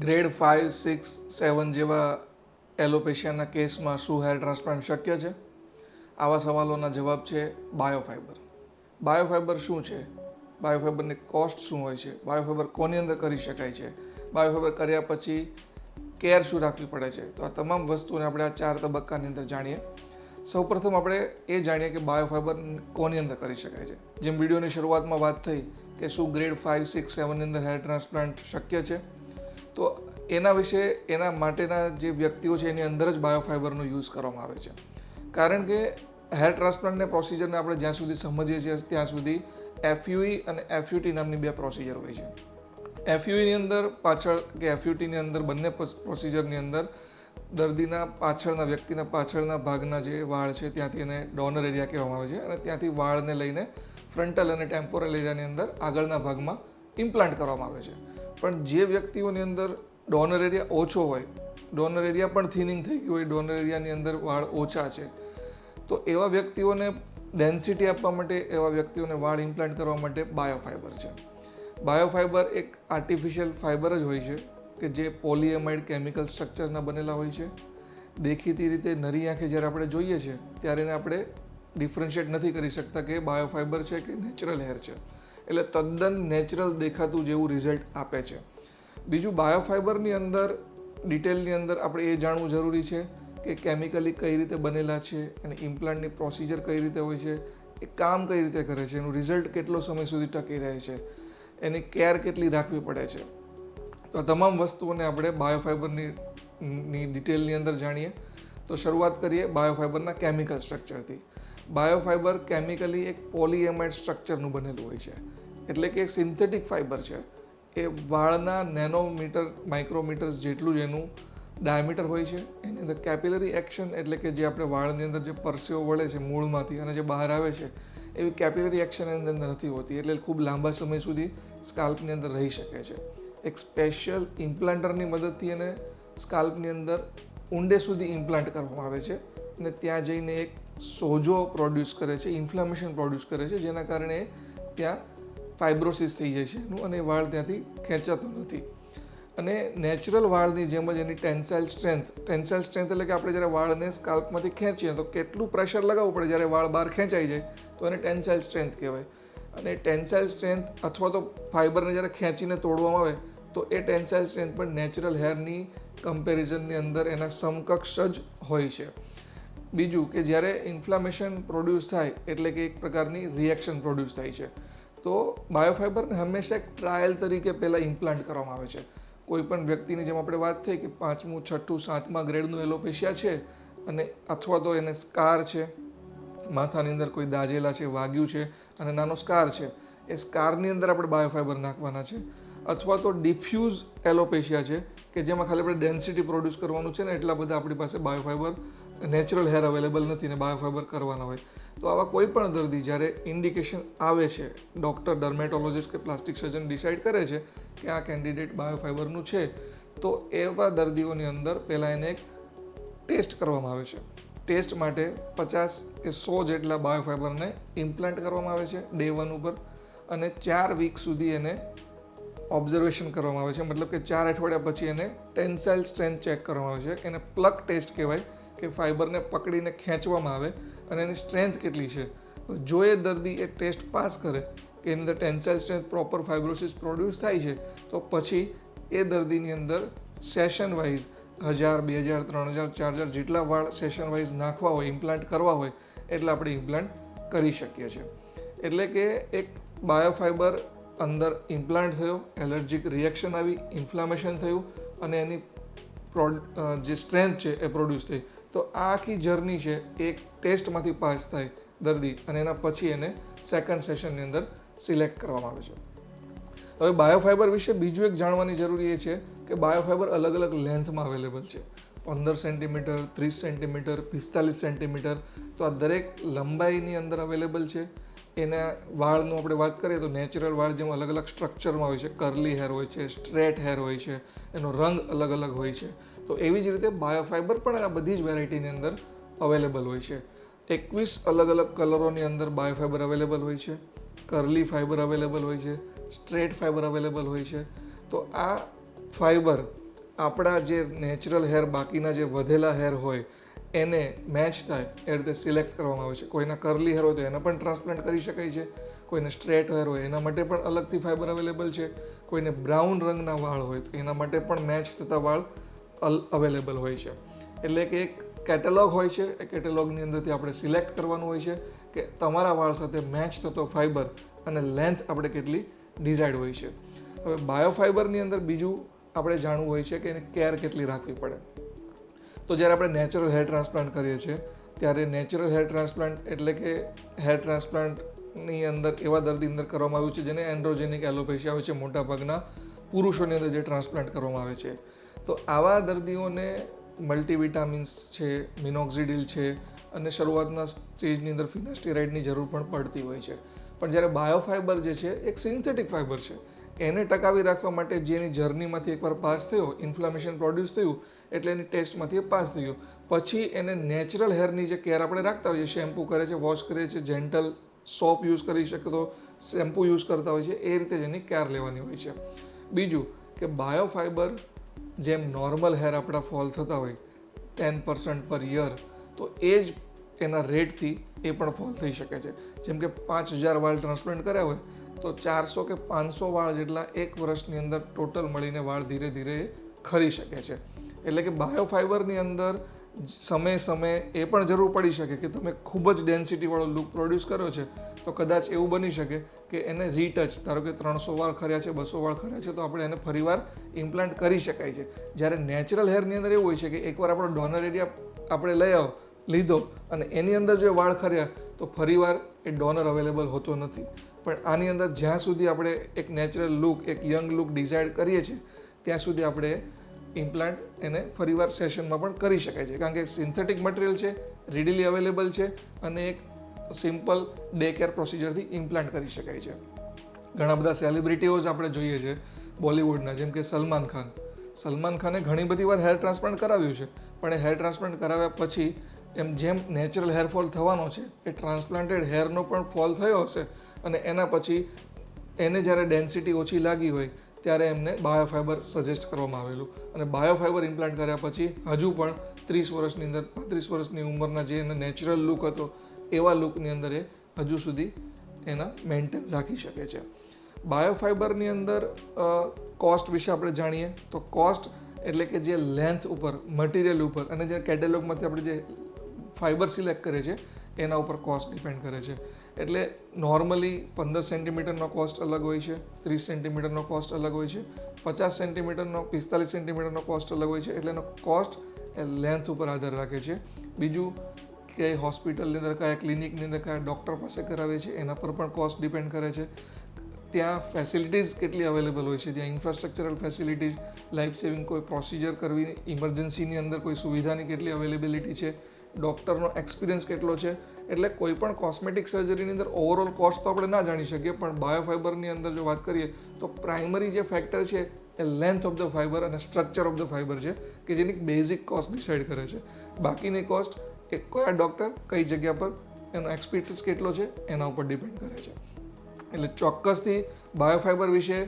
Grade 5, 6, 7 જેવા એલોપેશિયાના કેસમાં શું હેર ટ્રાન્સપ્લાન્ટ શક્ય છે? આવા સવાલોના જવાબ છે બાયોફાઇબર. બાયોફાઇબર શું છે? બાયોફાઇબરની કોસ્ટ શું હોય છે? બાયોફાઇબર કોની અંદર કરી શકાય છે? બાયોફાઇબર કર્યા પછી કેર શું રાખવી પડે છે? તો આ તમામ વસ્તુને આપણે આ 4 તબક્કાની અંદર જાણીએ. સૌપ્રથમ આપણે એ જાણીએ કે બાયોફાઇબર કોની અંદર કરી શકાય છે. જેમ વિડીયોની શરૂઆતમાં વાત થઈ કે શું ગ્રેડ 5, 6, 7 ની અંદર હેર ટ્રાન્સપ્લાન્ટ શક્ય છે? તો એના વિશે એના માટેના જે વ્યક્તિઓ છે એની અંદર જ બાયોફાઇબરનો યુઝ કરવામાં આવે છે. કારણ કે હેર ટ્રાન્સપ્લાન્ટને પ્રોસિજરને આપણે જ્યાં સુધી સમજીએ છીએ ત્યાં સુધી એફયુઈ અને એફયુટી નામની 2 પ્રોસિજર હોય છે. એફયુઈની અંદર પાછળ કે એફયુટીની અંદર બંને પ્રોસિજરની અંદર દર્દીના પાછળના વ્યક્તિના પાછળના ભાગના જે વાળ છે ત્યાંથી એને ડોનર એરિયા કહેવામાં આવે છે અને ત્યાંથી વાળને લઈને ફ્રન્ટલ અને ટેમ્પોરલ એરિયાની અંદર આગળના ભાગમાં ઇમ્પ્લાન્ટ કરવામાં આવે છે. પણ જે વ્યક્તિઓની અંદર ડોનર એરિયા ઓછો હોય, ડોનર એરિયા પણ થિનિંગ થઈ ગયું હોય, ડોનર એરિયાની અંદર વાળ ઓછા છે, તો એવા વ્યક્તિઓને ડેન્સિટી આપવા માટે, એવા વ્યક્તિઓને વાળ ઇમ્પ્લાન્ટ કરવા માટે બાયોફાઇબર છે. બાયોફાઇબર એક આર્ટિફિશિયલ ફાઇબર જ હોય છે કે જે પોલીએમાઇડ કેમિકલ સ્ટ્રક્ચરના બનેલા હોય છે. દેખીતી રીતે નરી આંખે જ્યારે આપણે જોઈએ છીએ ત્યારે એને આપણે ડિફરન્શિએટ નથી કરી શકતા કે બાયોફાઇબર છે કે નેચરલ હેર છે. એટલે તદ્દન નેચરલ દેખાતું જેવું રિઝલ્ટ આપે છે. બીજું, બાયોફાઇબરની અંદર ડિટેલની અંદર આપણે એ જાણવું જરૂરી છે કે કેમિકલી કઈ રીતે બનેલા છે અને ઇમ્પ્લાન્ટની પ્રોસિજર કઈ રીતે હોય છે, એ કામ કઈ રીતે કરે છે, એનું રિઝલ્ટ કેટલો સમય સુધી ટકી રહે છે, એની કેર કેટલી રાખવી પડે છે. તો તમામ વસ્તુઓને આપણે બાયોફાઇબરની ડિટેલની અંદર જાણીએ. તો શરૂઆત કરીએ બાયોફાઇબરના કેમિકલ સ્ટ્રક્ચરથી. બાયોફાઇબર કેમિકલી એક પોલીએમાઇડ સ્ટ્રક્ચરનું બનેલું હોય છે, એટલે કે એક સિન્થેટિક ફાઇબર છે. એ વાળના નેનોમીટર માઇક્રોમીટર્સ જેટલું જ એનું ડાયામીટર હોય છે. એની અંદર કેપિલરી એક્શન, એટલે કે જે આપણે વાળની અંદર જે પરસેવો વળે છે મૂળમાંથી અને જે બહાર આવે છે, એવી કેપિલરી એક્શન એની અંદર નથી હોતી, એટલે ખૂબ લાંબા સમય સુધી સ્કાલ્પની અંદર રહી શકે છે. એક સ્પેશિયલ ઇમ્પ્લાન્ટરની મદદથી એને સ્કાલ્પની અંદર ઊંડે સુધી ઇમ્પ્લાન્ટ કરવામાં આવે છે અને ત્યાં જઈને એક સોજો પ્રોડ્યુસ કરે છે, ઇન્ફ્લામેશન પ્રોડ્યુસ કરે છે, જેના કારણે ત્યાં ફાઇબ્રોસિસ થઈ જાય છે એનું અને વાળ ત્યાંથી ખેંચાતો નથી. અને નેચરલ વાળની જેમ જ એની ટેન્સાઇલ સ્ટ્રેન્થ એટલે કે આપણે જ્યારે વાળને સ્કાલ્પમાંથી ખેંચીએ તો કેટલું પ્રેશર લગાવવું પડે, જ્યારે વાળ બહાર ખેંચાઈ જાય તો એને ટેન્સાઇલ સ્ટ્રેન્થ કહેવાય. અને ટેન્સાઇલ સ્ટ્રેન્થ અથવા તો ફાઇબરને જ્યારે ખેંચીને તોડવામાં આવે તો એ ટેન્સાઇલ સ્ટ્રેન્થ પણ નેચરલ હેરની કમ્પેરિઝનની અંદર એના સમકક્ષ જ હોય છે. બીજું કે જ્યારે ઇન્ફ્લામેશન પ્રોડ્યુસ થાય એટલે કે એક પ્રકારની રિએક્શન પ્રોડ્યુસ થાય છે, તો બાયોફાઇબરને હંમેશા એક ટ્રાયલ તરીકે પહેલાં ઇમ્પ્લાન્ટ કરવામાં આવે છે. કોઈ પણ વ્યક્તિની જેમ આપણે વાત થઈ કે 5મું, 6ઠું, 7મા ગ્રેડનું એલોપેશિયા છે અને અથવા તો એને સ્કાર છે, માથાની અંદર કોઈ દાજેલા છે, વાગ્યું છે અને નાનો સ્કાર છે, એ સ્કારની અંદર આપણે બાયોફાઇબર નાખવાના છે. અથવા તો ડિફ્યુઝ એલોપેશિયા છે કે જેમાં ખાલી આપણે ડેન્સિટી પ્રોડ્યુસ કરવાનું છે ને એટલા બધા આપણી પાસે બાયોફાઇબર નેચરલ હેર અવેલેબલ નથી ને બાયોફાઇબર કરવાના હોય, તો આવા કોઈ પણ દર્દી જ્યારે ઇન્ડિકેશન આવે છે, ડૉક્ટર, ડર્મેટોલોજિસ્ટ કે પ્લાસ્ટિક સર્જન ડિસાઇડ કરે છે કે આ કેન્ડિડેટ બાયોફાઇબરનું છે, તો એવા દર્દીઓની અંદર પહેલાં એને એક ટેસ્ટ કરવામાં આવે છે. ટેસ્ટ માટે 50 કે 100 જેટલા બાયોફાઇબરને ઇમ્પ્લાન્ટ કરવામાં આવે છે ડે 1 ઉપર અને 4 વીક સુધી એને ઓબ્ઝર્વેશન કરવામાં આવે છે. મતલબ કે 4 અઠવાડિયા પછી એને ટેન્સાઇલ સ્ટ્રેન્થ ચેક કરવામાં આવે છે. એને પ્લક ટેસ્ટ કહેવાય કે ફાઇબરને પકડીને ખેંચવામાં આવે અને એની સ્ટ્રેન્થ કેટલી છે. જો એ દર્દી એ ટેસ્ટ પાસ કરે કે એની અંદર tensile strength proper fibrosis produce થાય છે, તો પછી એ દર્દીની અંદર સેશન વાઇઝ 1000, 2000, 3000, 4000 જેટલા વાળ સેશન વાઇઝ નાખવા હોય, ઇમ્પ્લાન્ટ કરવા હોય એટલે આપણે ઇમ્પ્લાન્ટ કરી શકીએ છીએ. એટલે કે એક બાયોફાઇબર અંદર ઇમ્પ્લાન્ટ થયો, એલર્જીક રિએક્શન આવી, ઇન્ફ્લામેશન થયું અને એની જે સ્ટ્રેન્થ છે એ પ્રોડ્યુસ થઈ. તો આ આખી જર્ની છે એક ટેસ્ટમાંથી પાસ થાય દર્દી અને એના પછી એને સેકન્ડ સેશનની અંદર સિલેક્ટ કરવામાં આવે છે. હવે બાયોફાઇબર વિશે બીજું એક જાણવાની જરૂરી એ છે કે બાયોફાઇબર અલગ અલગ લેન્થમાં અવેલેબલ છે. 15 સેન્ટીમીટર, 30 સેન્ટીમીટર, 45 સેન્ટીમીટર, તો આ દરેક લંબાઈની અંદર અવેલેબલ છે. એના વાળનું આપણે વાત કરીએ તો નેચરલ વાળ જેમ અલગ અલગ સ્ટ્રક્ચરમાં હોય છે, કરલી હેર હોય છે, સ્ટ્રેટ હેર હોય છે, એનો રંગ અલગ અલગ હોય છે, તો એવી જ રીતે બાયોફાઇબર પણ આ બધી જ વેરાયટીની અંદર અવેલેબલ હોય છે. 21 અલગ અલગ કલરોની અંદર બાયોફાઇબર અવેલેબલ હોય છે, કરલી ફાઇબર અવેલેબલ હોય છે, સ્ટ્રેટ ફાઇબર અવેલેબલ હોય છે. તો આ ફાઇબર આપણા જે નેચરલ હેર બાકીના જે વધેલા હેર હોય એને મેચ થાય એ રીતે સિલેક્ટ કરવામાં આવે છે. કોઈના કર્લી હેર હોય તો એને પણ ટ્રાન્સપ્લાન્ટ કરી શકાય છે, કોઈને સ્ટ્રેટ હેર હોય એના માટે પણ અલગથી ફાઇબર અવેલેબલ છે, કોઈને બ્રાઉન રંગના વાળ હોય તો એના માટે પણ મેચ થતા વાળ અવેલેબલ હોય છે. એટલે કે એક કેટેલોગ હોય છે, એ કેટેલોગની અંદરથી આપણે સિલેક્ટ કરવાનું હોય છે કે તમારા વાળ સાથે મેચ થતો ફાઇબર અને લેન્થ આપણે કેટલી ડિઝાઇડ હોય છે. હવે બાયોફાઇબરની અંદર બીજું આપણે જાણવું હોય છે કે એની કેર કેટલી રાખવી પડે. તો જ્યારે આપણે નેચરલ હેર ટ્રાન્સપ્લાન્ટ કરીએ છીએ ત્યારે નેચરલ હેર ટ્રાન્સપ્લાન્ટ એટલે કે હેર ટ્રાન્સપ્લાન્ટની અંદર એવા દર્દી અંદર કરવામાં આવ્યું છે જેને એન્ડ્રોજેનિક એલોપેશિયા હોય છે, મોટાભાગના પુરુષોની અંદર જે ટ્રાન્સપ્લાન્ટ કરવામાં આવે છે. તો આવા દર્દીઓને મલ્ટીવિટામિન્સ છે, મિનોક્સિડિલ છે અને શરૂઆતના સ્ટેજની અંદર ફિનાસ્ટીરાઇડની જરૂર પણ પડતી હોય છે. પણ જ્યારે બાયોફાઇબર જે છે એક સિન્થેટિક ફાઇબર છે, એને ટકાવી રાખવા માટે જેની જર્નીમાંથી એકવાર પાસ થયો, ઇન્ફ્લામેશન પ્રોડ્યુસ થયું એટલે એની ટેસ્ટમાંથી પાસ થયું, પછી એને નેચરલ હેરની જે કેર આપણે રાખતા હોઈએ, શેમ્પૂ કરે છે, વોશ કરીએ છીએ, જેન્ટલ સોપ યુઝ કરી શકે તો શેમ્પૂ યુઝ કરતા હોય છે, એ રીતે જ એની કેર લેવાની હોય છે. બીજું કે બાયોફાઇબર જેમ નોર્મલ હેર આપણા ફોલ થતા હોય 10% પર યર, તો એ જ એના રેટથી એ પણ ફોલ થઈ શકે છે. જેમ કે 5000 વાળ ટ્રાન્સપ્લાન્ટ કર્યા હોય તો 400 કે 500 વાળ જેટલા એક વર્ષની અંદર ટોટલ મળીને વાળ ધીરે ધીરે ખરી શકે છે. એટલે કે બાયોફાઇબરની અંદર સમયે એ પણ જરૂર પડી શકે કે તમે ખૂબ જ ડેન્સિટીવાળો લુક પ્રોડ્યુસ કર્યો છે તો કદાચ એવું બની શકે કે એને રીટચ, ધારો કે 300 વાળ ખર્યા છે, 200 વાળ ખર્યા છે, તો આપણે એને ફરીવાર ઇમ્પ્લાન્ટ કરી શકાય છે. જ્યારે નેચરલ હેરની અંદર એવું હોય છે કે એકવાર આપણો ડોનર એરિયા આપણે લીધો અને એની અંદર જો વાળ ખર્યા તો ફરીવાર એ ડોનર અવેલેબલ હોતો નથી. પણ આની અંદર જ્યાં સુધી આપણે એક નેચરલ લુક, એક યંગ લુક ડિઝાઇડ કરીએ છીએ ત્યાં સુધી આપણે ઇમ્પ્લાન્ટ એને ફરીવાર સેશનમાં પણ કરી શકાય છે. કારણ કે સિન્થેટિક મટીરિયલ છે, રીડીલી અવેલેબલ છે અને એક સિમ્પલ ડે કેર પ્રોસિજરથી ઇમ્પ્લાન્ટ કરી શકાય છે. ઘણા બધા સેલિબ્રિટીઓ જ આપણે જોઈએ છે બોલિવૂડના, જેમ કે સલમાન ખાને ઘણી બધી વાર હેર ટ્રાન્સપ્લાન્ટ કરાવ્યું છે, પણ એ હેર ટ્રાન્સપ્લાન્ટ કરાવ્યા પછી જેમ નેચરલ હેરફોલ થવાનો છે એ ટ્રાન્સપ્લાન્ટેડ હેરનો પણ ફોલ થયો હશે અને એના પછી એને જ્યારે ડેન્સિટી ઓછી લાગી હોય ત્યારે એમને બાયોફાઇબર સજેસ્ટ કરવામાં આવેલું અને બાયોફાઇબર ઇમ્પ્લાન્ટ કર્યા પછી હજુ પણ 30 વર્ષની અંદર, 35 વર્ષની ઉંમરના જે એને નેચરલ લુક હતો એવા લુકની અંદર એ હજુ સુધી એના મેન્ટેન રાખી શકે છે. બાયોફાઇબરની અંદર કોસ્ટ વિશે આપણે જાણીએ તો કોસ્ટ એટલે કે જે લેન્થ ઉપર, મટીરિયલ ઉપર અને જે કેટેલોગમાંથી આપણે જે ફાઇબર સિલેક્ટ કરે છે એના ઉપર કોસ્ટ ડિપેન્ડ કરે છે. એટલે નોર્મલી 15 સેન્ટીમીટરનો કોસ્ટ અલગ હોય છે, 30 સેન્ટીમીટરનો કોસ્ટ અલગ હોય છે, 50 સેન્ટીમીટરનો, 45 સેન્ટીમીટરનો કોસ્ટ અલગ હોય છે. એટલે એનો કોસ્ટ એ લેન્થ ઉપર આધાર રાખે છે. બીજું કે હોસ્પિટલની અંદર, કયા ક્લિનિકની અંદર, કયા ડૉક્ટર પાસે કરાવે છે એના પર પણ કોસ્ટ ડિપેન્ડ કરે છે. ત્યાં ફેસિલિટીઝ કેટલી અવેલેબલ હોય છે, ત્યાં ઇન્ફ્રાસ્ટ્રક્ચરલ ફેસિલિટીઝ, લાઈફ સેવિંગ કોઈ પ્રોસિજર કરવી, ઇમરજન્સીની અંદર કોઈ સુવિધાની કેટલી અવેલેબિલિટી છે, ડૉક્ટરનો એક્સપિરિયન્સ કેટલો છે. એટલે કોઈ પણ કોસ્મેટિક સર્જરીની અંદર ઓવરઓલ કોસ્ટ તો આપણે ના જાણી શકીએ, પણ બાયોફાઇબરની અંદર જો વાત કરીએ તો પ્રાઇમરી જે ફેક્ટર છે એ લેન્થ ઓફ ધ ફાઇબર અને સ્ટ્રક્ચર ઓફ ધ ફાઇબર છે કે જેની બેઝિક કોસ્ટ ડિસાઇડ કરે છે. બાકીની કોસ્ટ એ કયા ડૉક્ટર કઈ જગ્યા પર એનો એક્સપિરિયન્સ કેટલો છે એના ઉપર ડિપેન્ડ કરે છે. એટલે ચોક્કસથી બાયોફાઇબર વિશે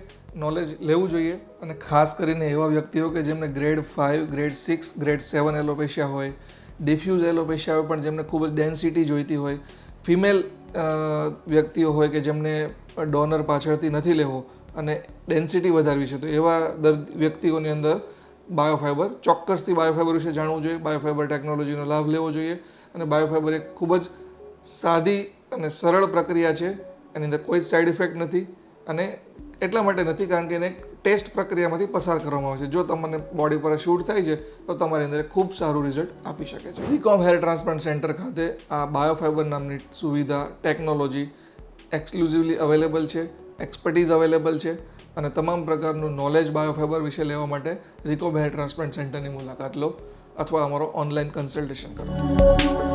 નોલેજ લેવું જોઈએ અને ખાસ કરીને એવા વ્યક્તિઓ કે જેમને ગ્રેડ 5, ગ્રેડ 6, ગ્રેડ 7 એલોપેશિયા હોય, ડિફ્યુઝ એલોપેશિયા હોય પણ જેમને ખૂબ જ ડેન્સિટી જોઈતી હોય, ફિમેલ વ્યક્તિઓ હોય કે જેમને ડોનર પાછળથી નથી લેવો અને ડેન્સિટી વધારવી છે, તો એવા વ્યક્તિઓની અંદર બાયોફાઇબર, ચોક્કસથી બાયોફાઇબર વિશે જાણવું જોઈએ, બાયોફાઇબર ટેકનોલોજીનો લાભ લેવો જોઈએ. અને બાયોફાઇબર એક ખૂબ જ સાદી અને સરળ પ્રક્રિયા છે, એની અંદર કોઈ જ સાઇડ ઇફેક્ટ નથી અને એટલા માટે નથી કારણ કે એને ટેસ્ટ પ્રક્રિયામાંથી પસાર કરવામાં આવે છે. જો તમને બોડી પર શૂટ થાય છે તો તમારી અંદર ખૂબ સારું રિઝલ્ટ આપી શકે છે. રિકોમ હેર ટ્રાન્સપ્લાન્ટ સેન્ટર ખાતે આ બાયોફાઇબર નામની સુવિધા, ટેકનોલોજી એક્સક્લુઝિવલી અવેલેબલ છે, એક્સપર્ટીઝ અવેલેબલ છે અને તમામ પ્રકારનું નોલેજ બાયોફાઇબર વિશે લેવા માટે રિકોમ હેર ટ્રાન્સપ્લાન્ટ સેન્ટરની મુલાકાત લો અથવા અમારો ઓનલાઈન કન્સલ્ટેશન કરો.